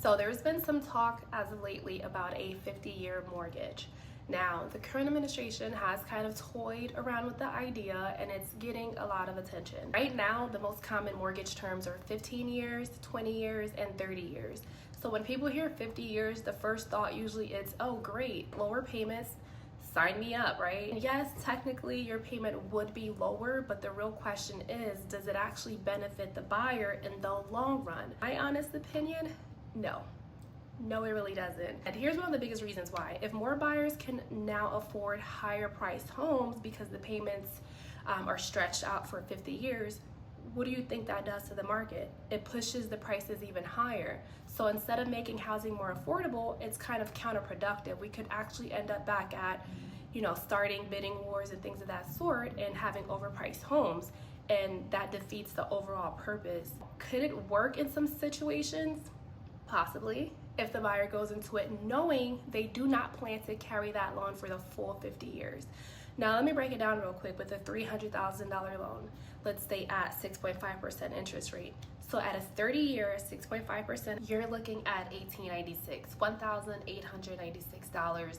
So there's been some talk as of lately about a 50-year mortgage. Now, the current administration has kind of toyed around with the idea and it's getting a lot of attention. Right now, the most common mortgage terms are 15 years, 20 years, and 30 years. So when people hear 50 years, the first thought usually is, oh great, lower payments, sign me up, right? And yes, technically your payment would be lower, but the real question is, does it actually benefit the buyer in the long run? My honest opinion, no. No, it really doesn't. And here's one of the biggest reasons why. If more buyers can now afford higher priced homes because the payments are stretched out for 50 years, what do you think that does to the market? It pushes the prices even higher. So instead of making housing more affordable, it's kind of counterproductive. We could actually end up back at, starting bidding wars and things of that sort and having overpriced homes. And that defeats the overall purpose. Could it work in some situations? Possibly, if the buyer goes into it knowing they do not plan to carry that loan for the full 50 years. Now, let me break it down real quick with a $300,000 loan. Let's say at 6.5% interest rate. So at a 30-year, 6.5%, you're looking at $1,896.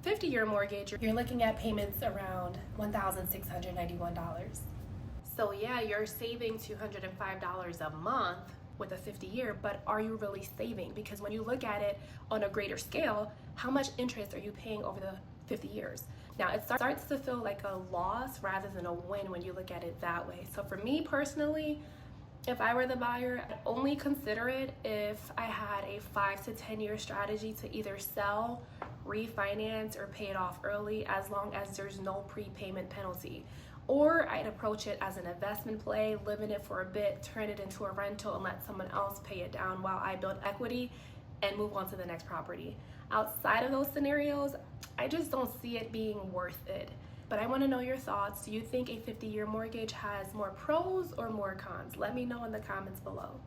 50-year mortgage, you're looking at payments around $1,691. So yeah, you're saving $205 a month with a 50-year, but are you really saving? Because when you look at it on a greater scale, how much interest are you paying over the 50 years? Now, it starts to feel like a loss rather than a win when you look at it that way. So for me personally, if I were the buyer, I'd only consider it if I had a 5 to 10 year strategy to either sell, refinance, or pay it off early, as long as there's no prepayment penalty. Or I'd approach it as an investment play, live in it for a bit, turn it into a rental, and let someone else pay it down while I build equity and move on to the next property. Outside of those scenarios, I just don't see it being worth it. But I want to know your thoughts. Do you think a 50-year mortgage has more pros or more cons? Let me know in the comments below.